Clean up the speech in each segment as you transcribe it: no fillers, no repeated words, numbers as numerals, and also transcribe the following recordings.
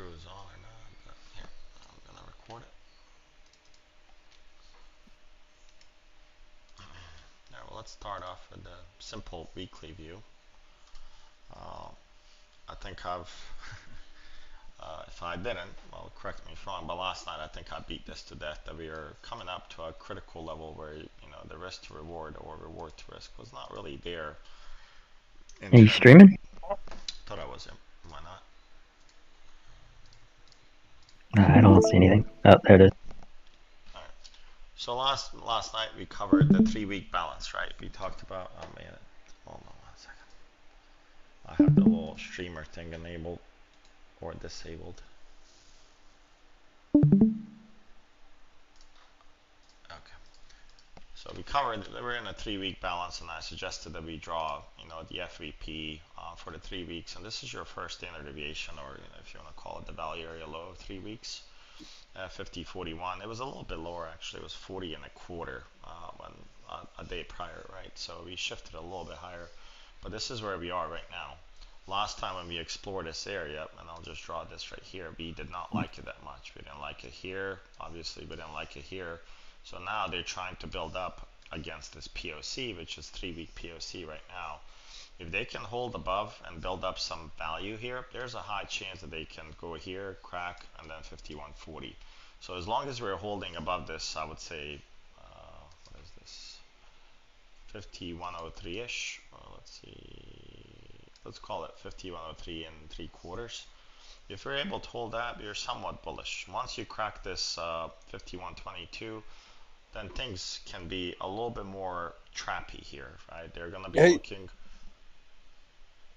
through is on or not, but here, I'm gonna record it. Alright, well, let's start off with the simple weekly view. Uh, I think if I didn't, well, correct me if I'm wrong, but last night I think I beat this to death, that we are coming up to a critical level where, the risk to reward or reward to risk was not really there in Are you terms. streaming? Thought I was, why not? I don't see anything. Oh, there it is. Alright. So last night we covered the 3 week balance, right? We talked about, oh man, hold on 1 second. I have the little streamer thing enabled or disabled. Okay. So we covered we're in a 3 week balance, and I suggested that we draw, the FVP for the 3 weeks, and this is your first standard deviation, or if you want to call it the value area low of 3 weeks. 50.41. It was a little bit lower actually. It was 40 and a quarter when a day prior, right? So we shifted a little bit higher, but this is where we are right now. Last time when we explored this area, and I'll just draw this right here, we did not like it that much. We didn't like it here. Obviously, we didn't like it here. So now they're trying to build up against this POC, which is 3 week POC right now. If they can hold above and build up some value here, there's a high chance that they can go here, crack, and then 51.40. So as long as we're holding above this, I would say, what is this? 5103-ish. Let's see. Let's call it 5103 and 3/4. If we're able to hold that, we're somewhat bullish. Once you crack this 5122, then things can be a little bit more trappy here, right? They're going to be Hey, looking.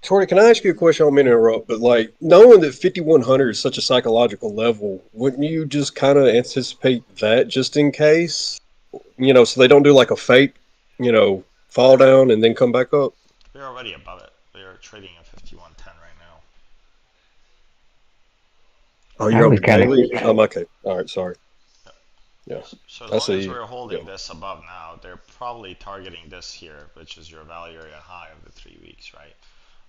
Tori, can I ask you a question? I don't mean to interrupt, but like knowing that 5100 is such a psychological level, wouldn't you just kind of anticipate that just in case? So they don't do like a fake, fall down and then come back up? We're already above it. We are trading at 5110 right now. Oh, I you're on was the kind of. daily? Okay. All right. Sorry. Yep. Yeah. So as I long as see. we're Yeah. holding this above now, they're probably targeting this here, which is your value area high of the 3 weeks, right?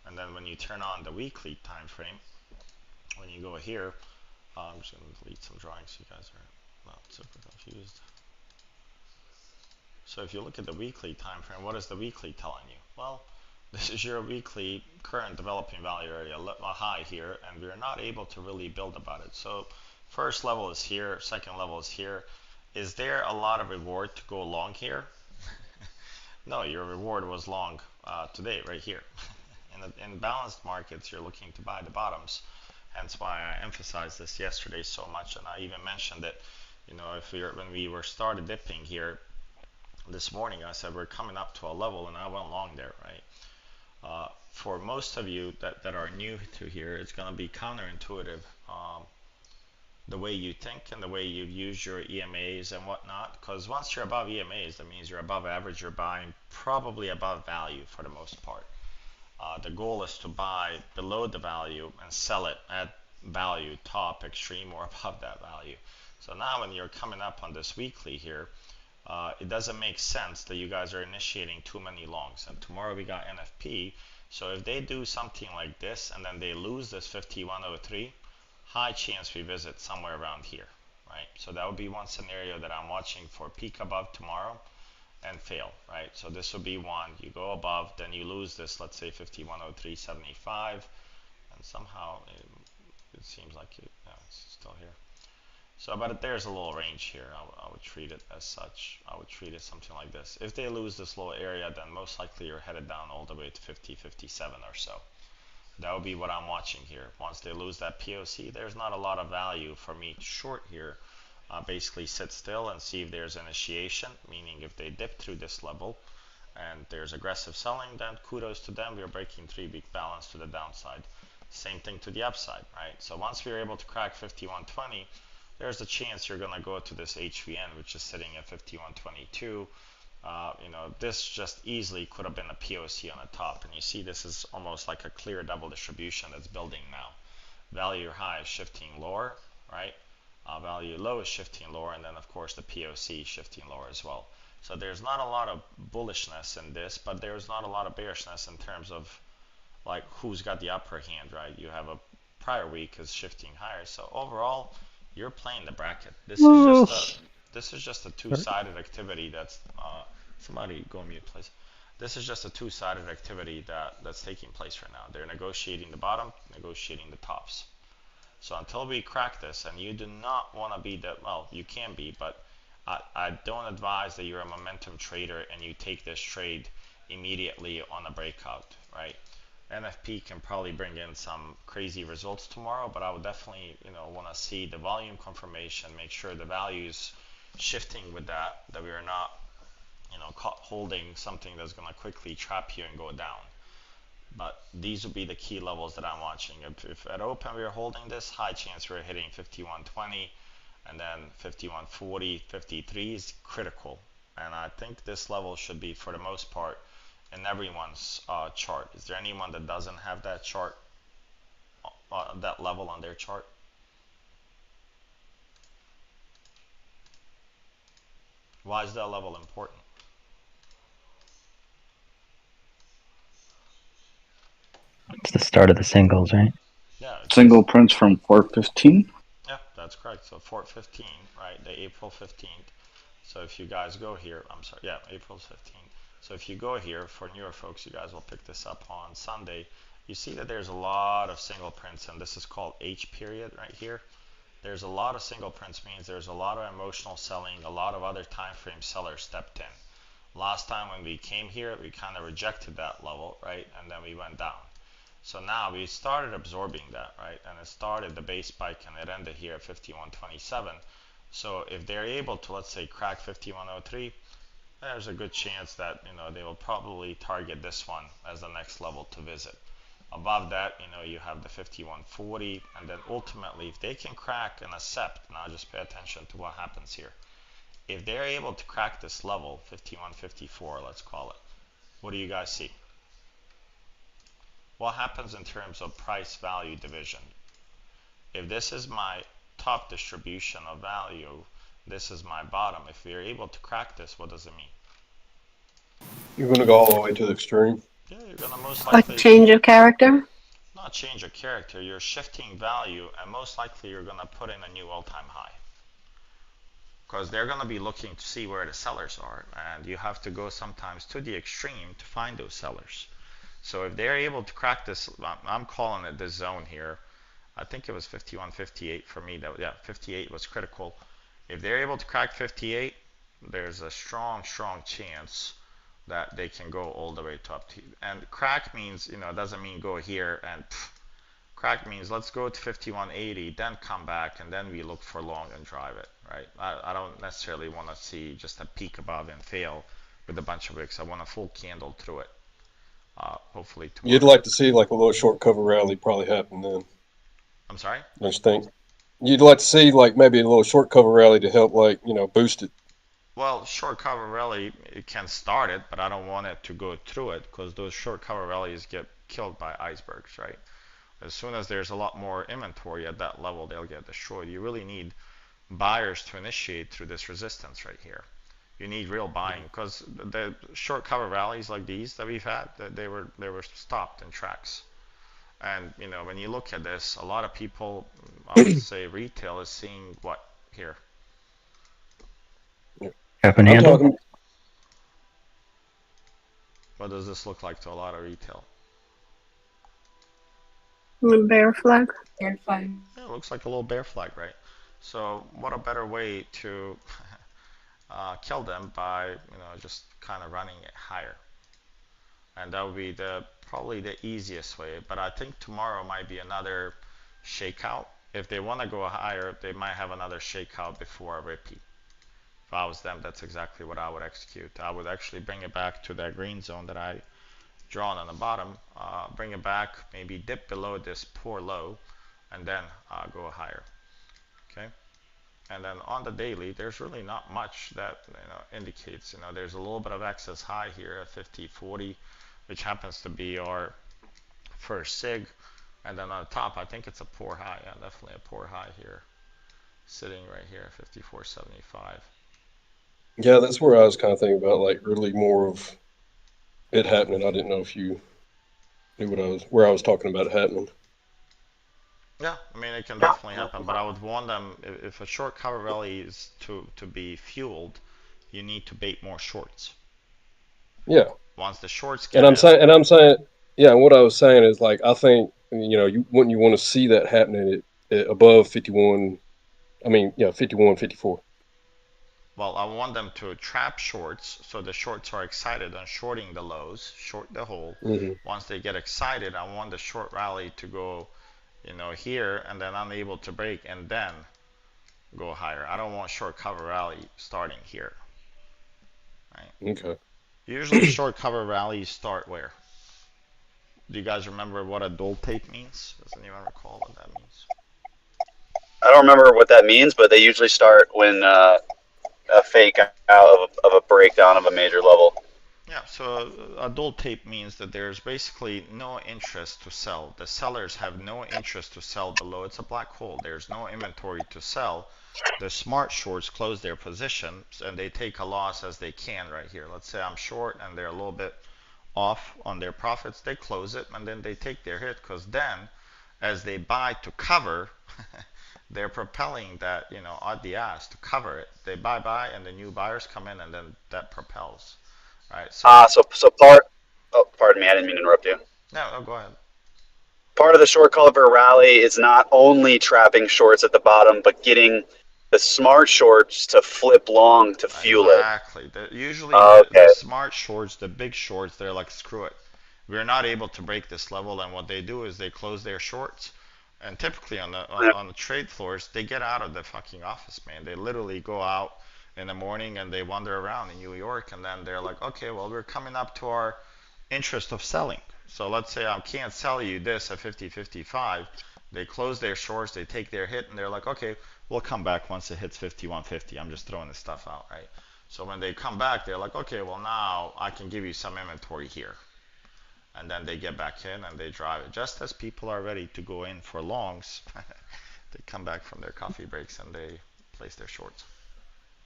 And then when you turn on the weekly time frame, when you go here, I'm just going to delete some drawings so you guys are not super confused. So if you look at the weekly time frame, what is the weekly telling you? Well, this is your weekly current developing value area high here, and we're not able to really build about it. So first level is here, second level is here. Is there a lot of reward to go long here? No, your reward was long today, right here. In balanced markets, you're looking to buy the bottoms. Hence why I emphasized this yesterday so much, and I even mentioned that, if when we were started dipping here this morning, I said we're coming up to a level, and I went long there, right? For most of you that are new to here, it's going to be counterintuitive, the way you think and the way you use your EMAs and whatnot. Because once you're above EMAs, that means you're above average, you're buying probably above value for the most part. The goal is to buy below the value and sell it at value, top, extreme, or above that value. So now when you're coming up on this weekly here, it doesn't make sense that you guys are initiating too many longs. And tomorrow we got NFP. So if they do something like this and then they lose this 5103, high chance we visit somewhere around here, right? So that would be one scenario that I'm watching for peak above tomorrow and fail, right? So this would be one. You go above, then you lose this, let's say 5103.75, and somehow it seems like it's still here. So, but there's a little range here. I would treat it as such. I would treat it something like this. If they lose this little area, then most likely you're headed down all the way to 50, 57 or so. That would be what I'm watching here. Once they lose that POC, there's not a lot of value for me to short here. Basically sit still and see if there's initiation, meaning if they dip through this level and there's aggressive selling, then kudos to them. We're breaking 3 week balance to the downside. Same thing to the upside, right? So once we're able to crack 5120, there's a chance you're going to go to this HVN, which is sitting at 5122. This just easily could have been a POC on the top, and you see this is almost like a clear double distribution that's building now. Value high is shifting lower, right? Value low is shifting lower, and then of course the POC shifting lower as well. So there's not a lot of bullishness in this, but there's not a lot of bearishness in terms of like who's got the upper hand, right? You have a prior week is shifting higher. So overall, you're playing the bracket. Oh, This is just a two-sided activity. Somebody go mute, please. This is just a two-sided activity that's taking place right now. They're negotiating the bottom, negotiating the tops. So until we crack this, and you do not want to be the, well, you can be, but I don't advise that you're a momentum trader and you take this trade immediately on a breakout, right? NFP can probably bring in some crazy results tomorrow, but I would definitely, want to see the volume confirmation, make sure the value is shifting with that we are not, holding something that's going to quickly trap you and go down. But these would be the key levels that I'm watching. If at open we are holding this, high chance we're hitting 51.20, and then 51.40, 53 is critical. And I think this level should be, for the most part, in everyone's chart. Is there anyone that doesn't have that chart, that level on their chart? Why is that level important? it's the start of the singles, right? Yeah, Single prints from 415. yeah, that's correct. So 4/15, right? The April 15th. So if you guys go here, I'm sorry, yeah, April 15th. So if you go here, for newer folks, you guys will pick this up on Sunday. You see that there's a lot of single prints, and this is called H period right here. There's a lot of single prints, means there's a lot of emotional selling, a lot of other time frame sellers stepped in. Last time when we came here, we kind of rejected that level, right? And then we went down. So now we started absorbing that, right? And it started the base spike and it ended here at 51.27. So if they're able to, let's say, crack 51.03, there's a good chance that they will probably target this one as the next level to visit. Above that, you have the 51.40, and then ultimately, if they can crack and accept, now just pay attention to what happens here. If they're able to crack this level, 51.54, let's call it, what do you guys see? What happens in terms of price value division? If this is my top distribution of value, this is my bottom. If we're able to crack this, what does it mean? You're going to go all the way to the extreme. Yeah, you're gonna most A likely change of character? not change your character, you're shifting value, and most likely you're gonna put in a new all-time high. Because they're gonna be looking to see where the sellers are, and you have to go sometimes to the extreme to find those sellers. So if they're able to crack this, I'm calling it this zone here. I think it was 51.58 for me. Yeah, 58 was critical. If they're able to crack 58, there's a strong chance that they can go all the way to up to. And crack means, it doesn't mean go here and crack means let's go to 51.80, then come back, and then we look for long and drive it, right? I don't necessarily want to see just a peak above and fail with a bunch of wicks. I want a full candle through it. Hopefully tomorrow. You'd like to see like a little short cover rally probably happen then. I'm sorry? Don't you think? You'd like to see like maybe a little short cover rally to help like, boost it. Well, short cover rally, it can start it, but I don't want it to go through it because those short cover rallies get killed by icebergs, right? As soon as there's a lot more inventory at that level, they'll get destroyed. You really need buyers to initiate through this resistance right here. You need real buying because the short cover rallies like these that we've had, they were stopped in tracks. And when you look at this, a lot of people, I would say retail is seeing what here. Cup and I'm handle. talking. What does this look like to a lot of retail? Bear flag? Yeah, it looks like a little bear flag, right? So what a better way to kill them by just kind of running it higher, and that would be probably the easiest way. But I think tomorrow might be another shakeout. If they want to go higher, they might have another shakeout before a repeat. If I was them, that's exactly what I would execute. I would actually bring it back to that green zone that I drawn on the bottom, bring it back, maybe dip below this poor low, and then go higher. Okay. And then on the daily, there's really not much that indicates. There's a little bit of excess high here at 50.40, which happens to be our first sig. And then on the top, I think it's a poor high. Yeah, definitely a poor high here, sitting right here at 54.75. Yeah, that's where I was kind of thinking about like really more of it happening. I didn't know if you knew where I was talking about it happening. Yeah, I mean it can definitely happen, but I would warn them if a short cover rally is to be fueled, you need to bait more shorts. Yeah, Once the shorts and get I'm in, saying, yeah. And what I was saying is like I think you wouldn't you want to see that happening at above 51. I mean, yeah, 51, 54. well, I want them to trap shorts so the shorts are excited on shorting the lows, short the whole. Mm-hmm. Once they get excited, I want the short rally to go, here and then unable to break and then go higher. I don't want short cover rally starting here, right? Okay. Usually short cover rallies start where? Do you guys remember what a dull tape means? Does anyone recall what that means? I don't remember what that means, but they usually start when a fake out of a breakdown of a major level. Yeah, so a dull tape means that there's basically no interest to sell. The sellers have no interest to sell below. It's a black hole. There's no inventory to sell. The smart shorts close their positions and they take a loss as they can right here. Let's say I'm short and they're a little bit off on their profits. They close it and then they take their hit because then as they buy to cover, they're propelling that, at the ass to cover it. They buy and the new buyers come in and then that propels. Right. So So part. Oh, pardon me, I didn't mean to interrupt you. no, go ahead. Part of the short cover rally is not only trapping shorts at the bottom, but getting the smart shorts to flip long to fuel it. Exactly. Usually the Okay. smart shorts, the big shorts, they're like screw it. We're not able to break this level, and what they do is they close their shorts. And typically on the trade floors, they get out of the fucking office, man. They literally go out in the morning and they wander around in New York, and then they're like, okay, well we're coming up to our interest of selling. So let's say I can't sell you this at 50.55. They close their shorts, they take their hit, and they're like, okay, we'll come back once it hits 51.50. I'm just throwing this stuff out, right? So when they come back, they're like, okay, well now I can give you some inventory here. And then they get back in and they drive it. Just as people are ready to go in for longs, they come back from their coffee breaks and they place their shorts.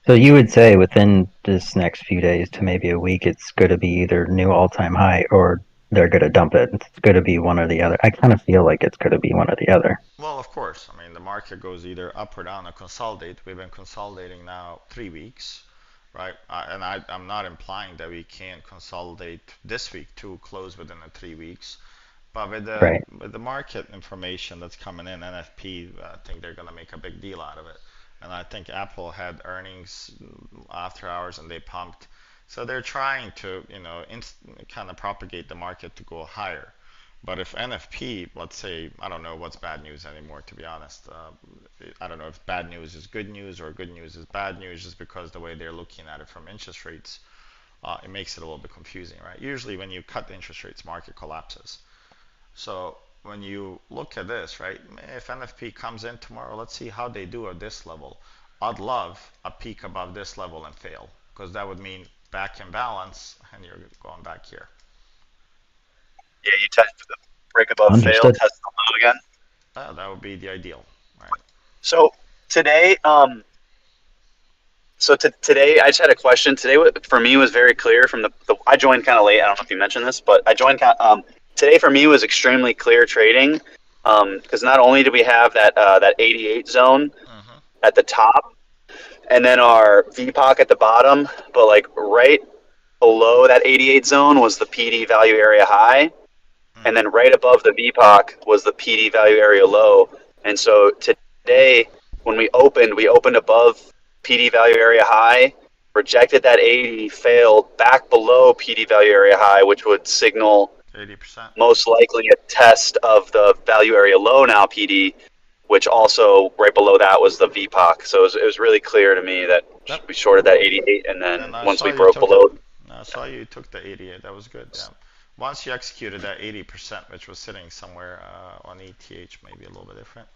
So you would say within this next few days to maybe a week, it's going to be either new all-time high or they're going to dump it. It's going to be one or the other. I kind of feel like it's going to be one or the other. Well, of course. I mean, the market goes either up or down or consolidate. We've been consolidating now 3 weeks, right? I'm not implying that we can't consolidate this week to close within the 3 weeks. But Right. with the market information that's coming in, NFP, I think they're going to make a big deal out of it. And I think Apple had earnings after hours and they pumped. So they're trying to, kind of propagate the market to go higher. But if NFP, let's say, I don't know what's bad news anymore, to be honest. I don't know if bad news is good news or good news is bad news, just because the way they're looking at it from interest rates, it makes it a little bit confusing, right? Usually when you cut the interest rates, market collapses. So when you look at this, right, if NFP comes in tomorrow, let's see how they do at this level. I'd love a peak above this level and fail, because that would mean back in balance and you're going back here. Yeah, you test the break above fail, Understood. test the low again. That would be the ideal, right? So today, today I just had a question. Today for me was very clear from the I joined kind of late. I don't know if you mentioned this, but I joined today for me was extremely clear trading because not only do we have that 88 zone Mm-hmm. at the top and then our VPOC at the bottom, but like right below that 88 zone was the PD value area high, and then right above the VPOC was the PD value area low. And so today, when we opened above PD value area high, rejected that 80, failed back below PD value area high, which would signal 80%. most likely a test of the value area low now PD, which also right below that was the VPOC. So it was really clear to me that Yep. we shorted that 88, and And then I once saw we you broke took below. I saw you took the 88. That was good. Yeah. Once you executed that 80%, which was sitting somewhere on ETH, maybe a little bit different.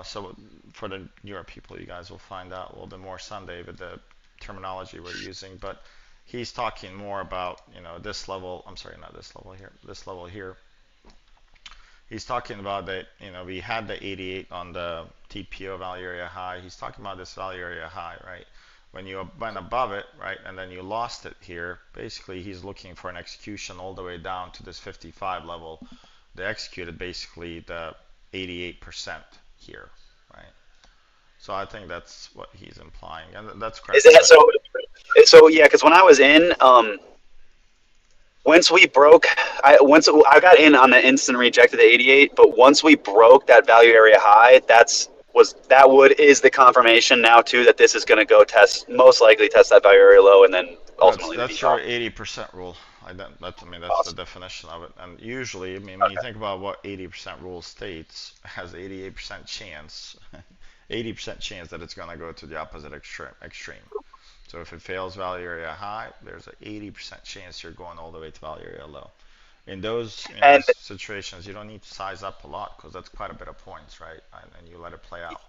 So for the newer people, you guys will find out a little bit more Sunday with the terminology we're using. But he's talking more about this level. I'm sorry, not this level here. This level here. He's talking about that. We had the 88 on the TPO value area high. He's talking about this value area high, right? When you went above it, right, and then you lost it here, basically he's looking for an execution all the way down to this 55 level. They executed basically the 88% here, right? So I think that's what he's implying, and that's Is correct. that But so? So yeah, because when I was in, once we broke, I got in on the instant rejected the 88, but once we broke that value area high, is the confirmation now too that this is going to go test, most likely test that value area low and then that's ultimately the that's your VPOC. 80% rule. I mean that's the Awesome. definition of it. And usually, I mean, when you Okay. think about what 80% rule states, it has 88% chance, 80% chance that it's going to go to the opposite extreme. So if it fails value area high, there's an 80% chance you're going all the way to value area low. In those And situations, you don't need to size up a lot because that's quite a bit of points, right? And you let it play out.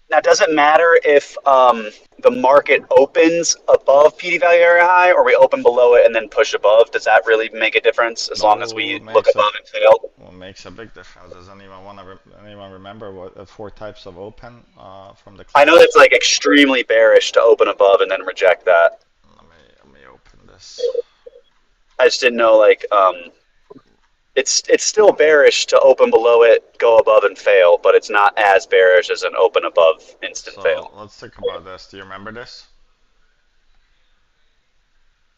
now, does it matter if the market opens above PD value area high, or we open below it and then push above? Does that really make a difference as long as No, we it look makes a above and fail? well, it makes a big difference. Does anyone anyone remember what the four types of open from the I know class? it's like extremely bearish to open above and then reject that. Let me open this. I just didn't know like it's still bearish to open below it, go above and fail, but it's not as bearish as an open above instant So fail. let's think about this. Do you remember this?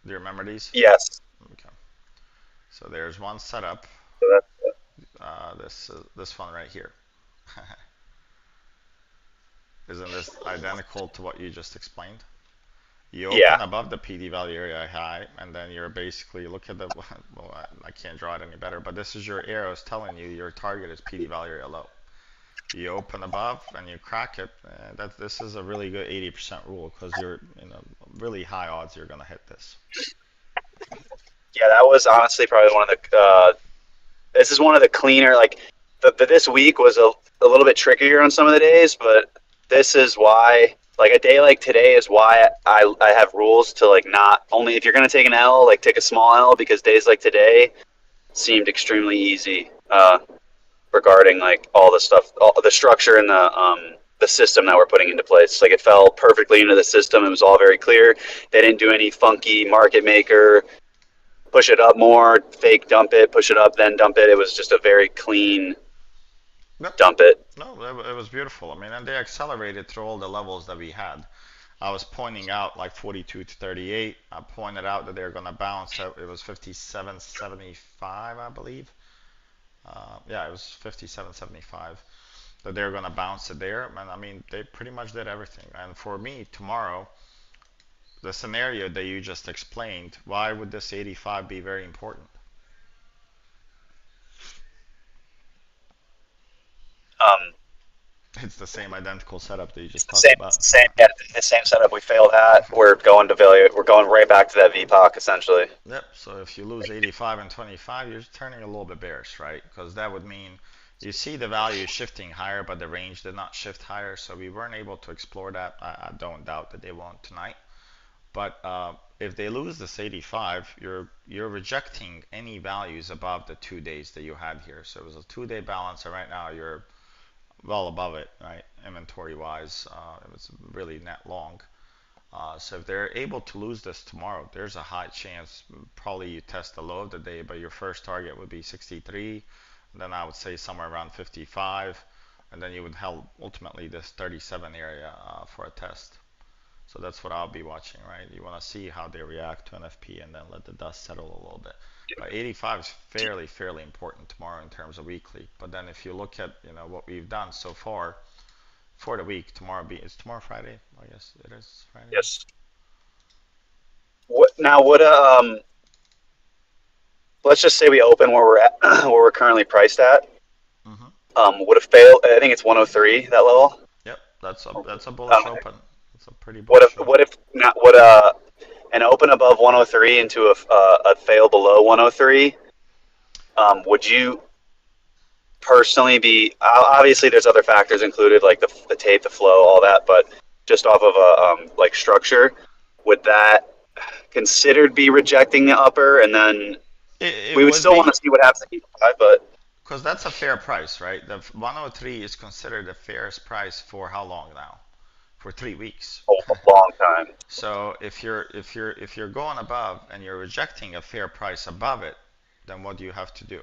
Do you remember these? Yes. Okay. So there's one setup. So This one right here. Isn't this identical to what you just explained? You Yeah. open above the PD value area high, and then you're basically look at the well, I can't draw it any better, but this is your arrows telling you your target is PD value area low. You open above and you crack it. That this is a really good 80% rule because you're really high odds you're gonna hit this. Yeah, that was honestly probably one of the. This is one of the cleaner. Like this week was a little bit trickier on some of the days, but this is why. Like a day like today is why I have rules to like not only if you're gonna take an L, like take a small L because days like today seemed extremely easy regarding like all the stuff, all the structure and the system that we're putting into place. Like it fell perfectly into the system. It was all very clear. They didn't do any funky market maker push it up more, fake dump it, push it up, then dump it. It was just a very clean Yep. dump it. No, it was beautiful. I mean, and they accelerated through all the levels that we had. I was pointing out like 42 to 38. I pointed out that they're gonna bounce. It was 57.75, I believe. Yeah, it was 57.75 that they're gonna bounce it there. And I mean, they pretty much did everything. And for me, tomorrow, the scenario that you just explained, why would this 85 be very important? Um, It's the same identical setup that you just it's the talked same, about. yeah, the same setup. We failed at. We're going to value. We're going right back to that VPOC essentially. Yep. So if you lose 85 and 25, you're turning a little bit bearish, right? Because that would mean you see the value shifting higher, but the range did not shift higher. So we weren't able to explore that. I don't doubt that they won't tonight. But if they lose this 85, you're rejecting any values above the 2 days that you had here. So it was a 2-day balance, and right now you're well above it, right? Inventory wise, it was really net long. So if they're able to lose this tomorrow, there's a high chance. Probably you test the low of the day, but your first target would be 63. Then I would say somewhere around 55, and then you would held ultimately this 37 area for a test. So that's what I'll be watching, right? You want to see how they react to NFP and then let the dust settle a little bit. But 85 is fairly important tomorrow in terms of weekly. But then if you look at what we've done so far for the week, is tomorrow Friday? I guess it is Friday. Yes. What now? What let's just say we open where we're at, where we're currently priced at. Mm-hmm. Would have failed. I think it's 103 that level. Yep, that's a bullish open. It's a pretty What bullish if open. not? Would an open above 103 into a fail below 103? Would you personally be obviously there's other factors included like the tape, the flow, all that, but just off of a like structure, would that considered be rejecting the upper and then It we would would still want be to see what happens at 85, but because that's a fair price, right? The 103 is considered the fairest price for how long now? For 3 weeks. a long time. So if you're going above and you're rejecting a fair price above it, then what do you have to do?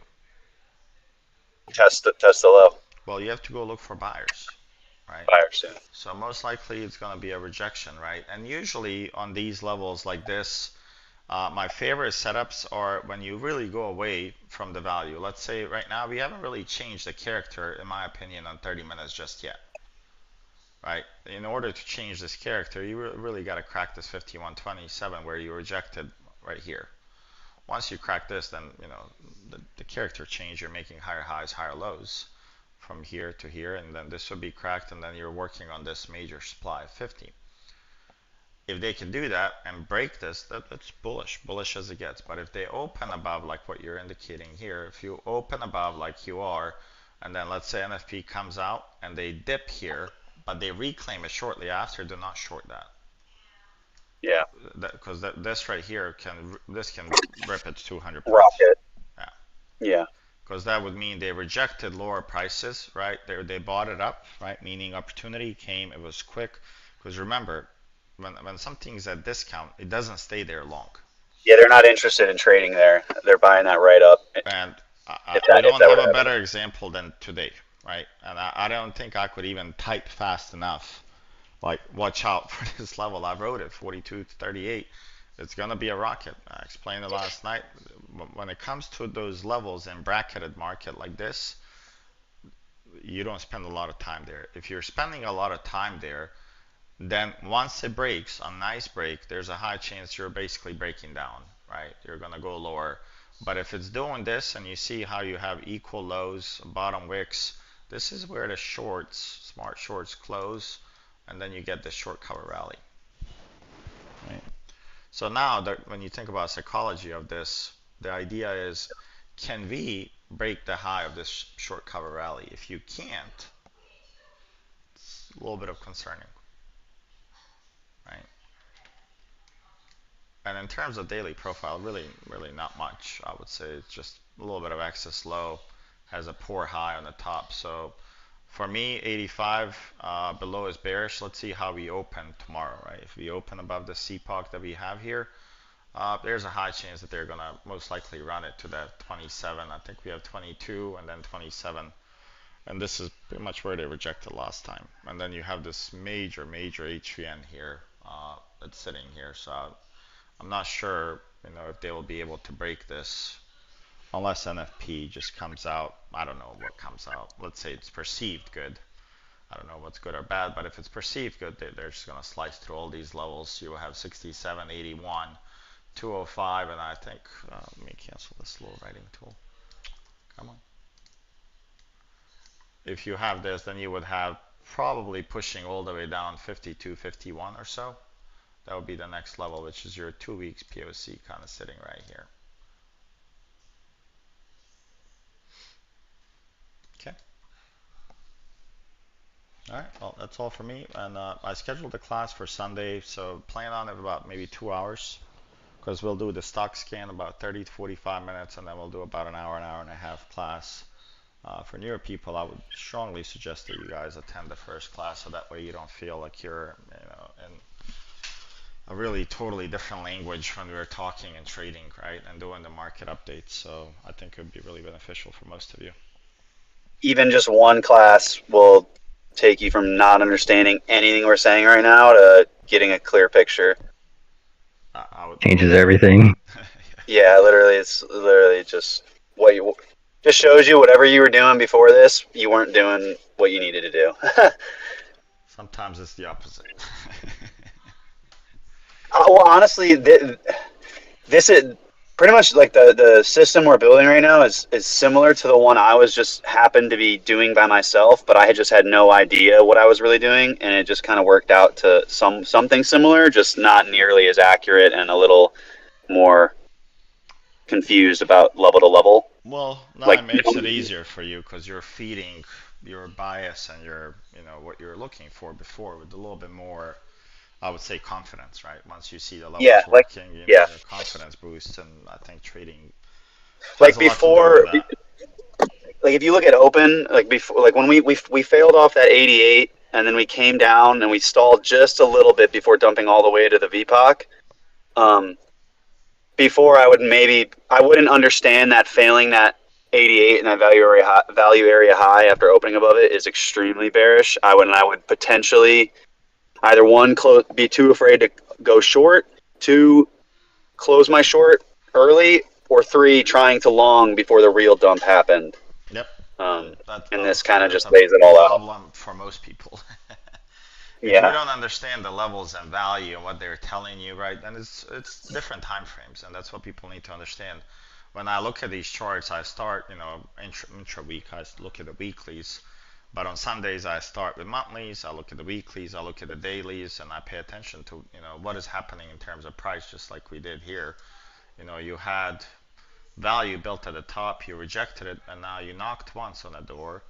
test the low. Well, you have to go look for buyers, right? Buyers, yeah. So most likely it's going to be a rejection, right? And usually on these levels like this, my favorite setups are when you really go away from the value. Let's say right now we haven't really changed the character, in my opinion, on 30 minutes just yet, right? In order to change this character, you really got to crack this 5127 where you rejected right here. Once you crack this, then the character change. You're making higher highs, higher lows from here to here, and then this would be cracked, and then you're working on this major supply of 50. If they can do that and break this, that's bullish as it gets. But if they open above like what you're indicating here, if you open above like you are, and then let's say NFP comes out and they dip here, but they reclaim it shortly after, do not short that. Yeah. Because this right here can rip it to 200 points. Rocket. Yeah. Yeah. Because that would mean they rejected lower prices, right? They bought it up, right? Meaning opportunity came, it was quick. Because remember, when something's at discount, it doesn't stay there long. Yeah, they're not interested in trading there. They're buying that right up. And we don't have a better example than today, right? And I don't think I could even type fast enough. Like, watch out for this level. I wrote it, 42 to 38. It's going to be a rocket. I explained it last night. When it comes to those levels in bracketed market like this, you don't spend a lot of time there. If you're spending a lot of time there, then once it breaks, a nice break, there's a high chance you're basically breaking down, right? You're going to go lower. But if it's doing this and you see how you have equal lows, bottom wicks, this is where the shorts, smart shorts close, and then you get the short cover rally. Right? So now when you think about psychology of this, the idea is, can we break the high of this short cover rally? If you can't, it's a little bit of concerning. Right? And in terms of daily profile, really not much. I would say it's just a little bit of excess low, has a poor high on the top. So for me, 85 below is bearish. Let's see how we open tomorrow, right? If we open above the CPOC that we have here, there's a high chance that they're going to most likely run it to that 27. I think we have 22 and then 27. And this is pretty much where they rejected last time. And then you have this major HVN here that's sitting here. So I'm not sure, if they will be able to break this unless NFP just comes out. I don't know what comes out. Let's say it's perceived good. I don't know what's good or bad, but if it's perceived good, they're just going to slice through all these levels. You will have 67, 81, 205, and I think, let me cancel this little writing tool. Come on. If you have this, then you would have probably pushing all the way down 52, 51 or so. That would be the next level, which is your 2 weeks POC kind of sitting right here. Okay. All right, well, that's all for me. And I scheduled the class for Sunday, so plan on it about maybe 2 hours, because we'll do the stock scan about 30 to 45 minutes, and then we'll do about an hour and a half class. For newer people, I would strongly suggest that you guys attend the first class, so that way you don't feel like you're, in a really totally different language when we were talking and trading, right, and doing the market updates. So I think it would be really beneficial for most of you. Even just one class will take you from not understanding anything we're saying right now to getting a clear picture. Changes everything. Yeah, literally, it's literally just what you just shows you whatever you were doing before this, you weren't doing what you needed to do. Sometimes it's the opposite. Well, honestly, this is pretty much like the system we're building right now is similar to the one I was just happened to be doing by myself, but I had just had no idea what I was really doing, and it just kind of worked out to something similar, just not nearly as accurate and a little more confused about level to level. Well, now it makes it easier for you because you're feeding your bias and your, what you're looking for before with a little bit more, I would say, confidence, right? Once you see the levels working, your confidence boosts, and I think trading. Like before, like if you look at open, like before, like when we failed off that 88, and then we came down and we stalled just a little bit before dumping all the way to the VPOC. Before I wouldn't understand that failing that 88 and that value area high after opening above it is extremely bearish. I would potentially either one be too afraid to go short, two close my short early, or three trying to long before the real dump happened. Yep. Um, That and I would this say kind of that's just a lays it all out. problem for most people. If you Yeah. don't understand the levels and value and what they're telling you, right, then it's different time frames, and that's what people need to understand. When I look at these charts, I start, intra week. I look at the weeklies, but on Sundays I start with monthlies. I look at the weeklies. I look at the dailies, and I pay attention to what is happening in terms of price, just like we did here. You had value built at the top, you rejected it, and now you knocked once on the door.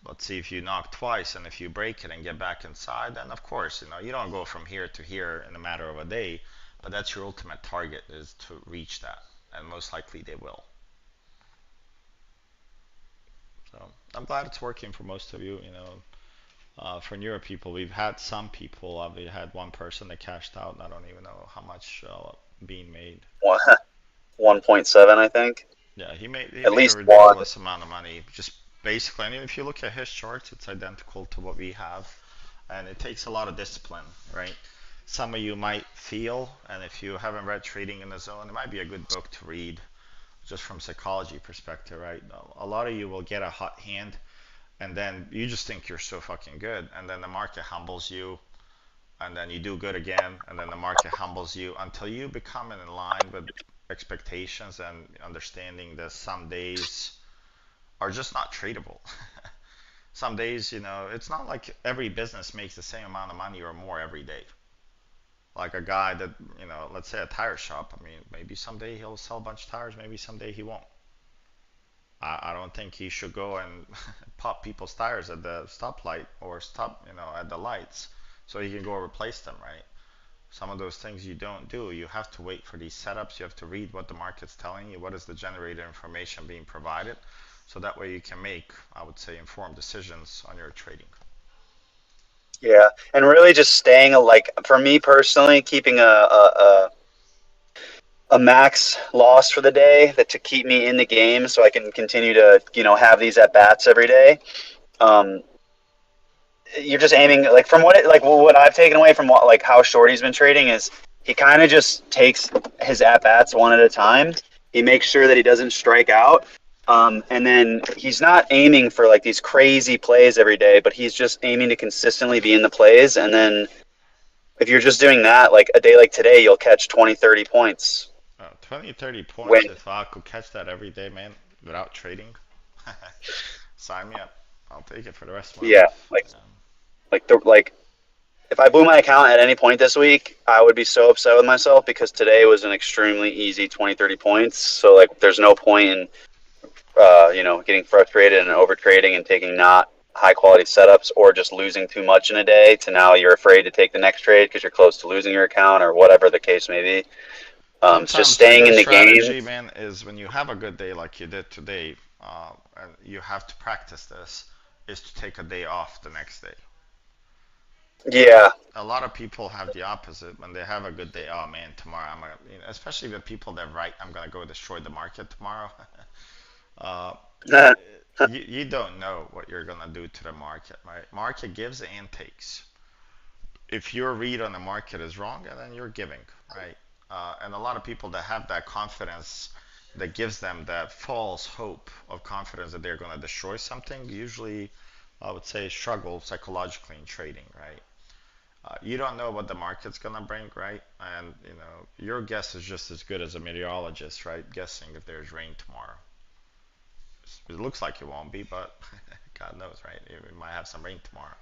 Let's see if you knock twice, and if you break it and get back inside, then of course, you don't go from here to here in a matter of a day, but that's your ultimate target, is to reach that, and most likely they will. So I'm glad it's working for most of you. For newer people, we've had some people. We had one person that cashed out. And I don't even know how much being made. 1.7, I think. Yeah, he At made a least one. ridiculous amount of money. Just basically, and if you look at his charts, it's identical to what we have, and it takes a lot of discipline, right? Some of you might feel, and if you haven't read Trading in the Zone, it might be a good book to read, just from psychology perspective, right? A lot of you will get a hot hand, and then you just think you're so fucking good, and then the market humbles you, and then you do good again, and then the market humbles you until you become in line with expectations and understanding that some days are just not tradable. Some days, it's not like every business makes the same amount of money or more every day. Like a guy that, let's say a tire shop, I mean, maybe someday he'll sell a bunch of tires, maybe someday he won't. I don't think he should go and pop people's tires at the stoplight or stop, at the lights so he can go replace them, right? Some of those things you don't do. You have to wait for these setups. You have to read what the market's telling you, what is the generated information being provided, so that way you can make, I would say, informed decisions on your trading. Yeah, and really just staying like for me personally, keeping a max loss for the day that to keep me in the game, so I can continue to have these at bats every day. Um, you're just aiming like from what I've taken away from what like how Shorty's been trading is he kind of just takes his at bats one at a time. He makes sure that he doesn't strike out. And then he's not aiming for like these crazy plays every day, but he's just aiming to consistently be in the plays. And then if you're just doing that, like a day like today, you'll catch 20, 30 points. 20, 30 When, points, if I could catch that every day, man, without trading, sign me up. I'll take it for the rest of my yeah, life. like if I blew my account at any point this week, I would be so upset with myself because today was an extremely easy 20, 30 points. So like there's no point in getting frustrated and over trading and taking not high quality setups or just losing too much in a day to now you're afraid to take the next trade because you're close to losing your account or whatever the case may be. It's just Sometimes a staying good in the game. strategy, man, is when you have a good day like you did today, and you have to practice this, is to take a day off the next day. Yeah. A lot of people have the opposite. When they have a good day, oh man, tomorrow I'm gonna, especially the people that write, I'm gonna go destroy the market tomorrow. uh, you don't know what you're gonna do to the market, right? Market gives and takes. If your read on the market is wrong, and then you're giving, right? And a lot of people that have that confidence that gives them that false hope of confidence that they're going to destroy something usually, I would say, struggle psychologically in trading, right? You don't know what the market's going to bring, right? And your guess is just as good as a meteorologist, right? Guessing if there's rain tomorrow. It looks like it won't be, but God knows, right? We might have some rain tomorrow.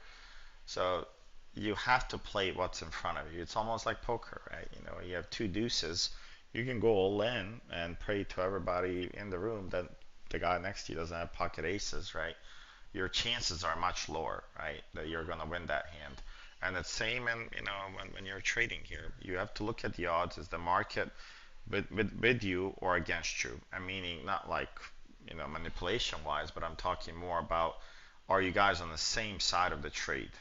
So you have to play what's in front of you. It's almost like poker, right? You have two deuces. You can go all in and pray to everybody in the room that the guy next to you doesn't have pocket aces, right? Your chances are much lower, right? That you're going to win that hand. And the same in, when you're trading here. You have to look at the odds. Is the market with you or against you? I meaning not like, manipulation wise, but I'm talking more about, are you guys on the same side of the trade?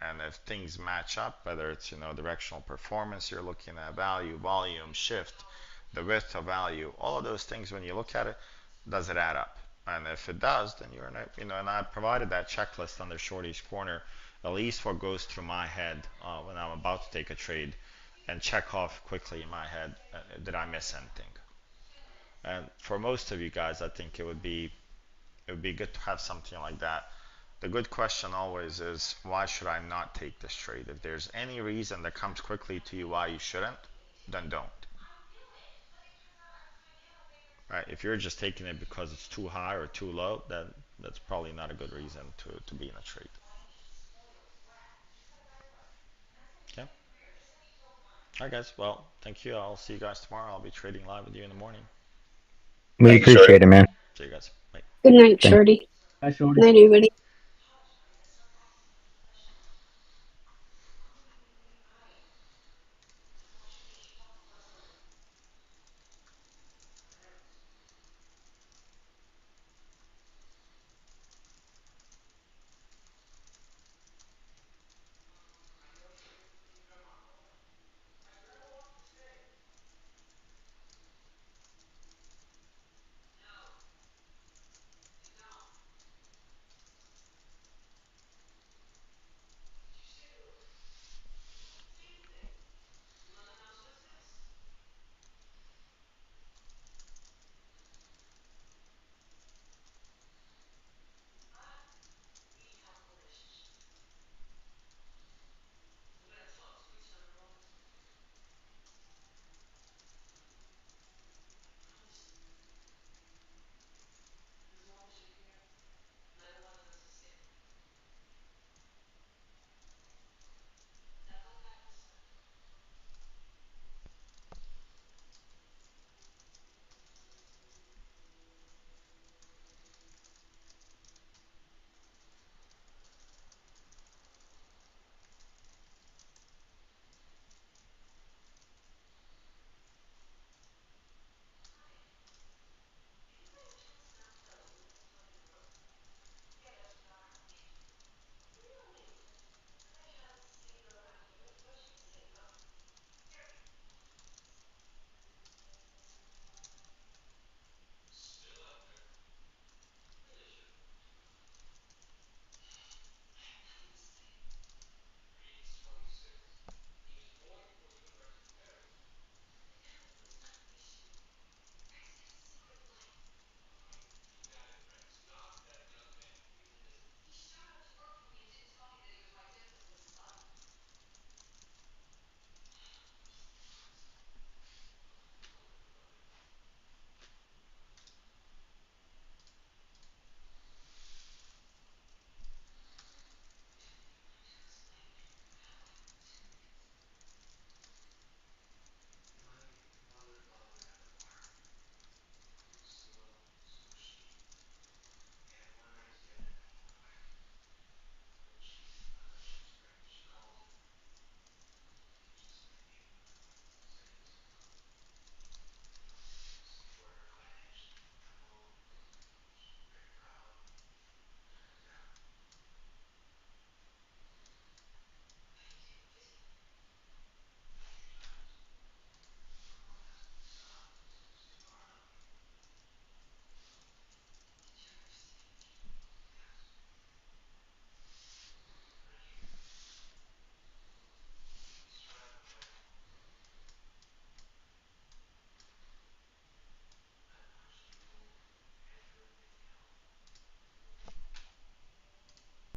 And if things match up, whether it's directional performance, you're looking at value, volume, shift, the width of value, all of those things, when you look at it, does it add up? And if it does, then you're in a, and I provided that checklist under Shorty's Corner, at least what goes through my head when I'm about to take a trade, and check off quickly in my head, did I miss anything? And for most of you guys, I think it would be good to have something like that. The good question always is, why should I not take this trade? If there's any reason that comes quickly to you why you shouldn't, then don't. Right? If you're just taking it because it's too high or too low, then that's probably not a good reason to be in a trade. Okay. All right, guys. Well, thank you. I'll see you guys tomorrow. I'll be trading live with you in the morning. We Thanks, Shorty. appreciate it, man. See you guys. Bye. Good night, Thanks. Shorty. Hi, Shorty. Night, everybody.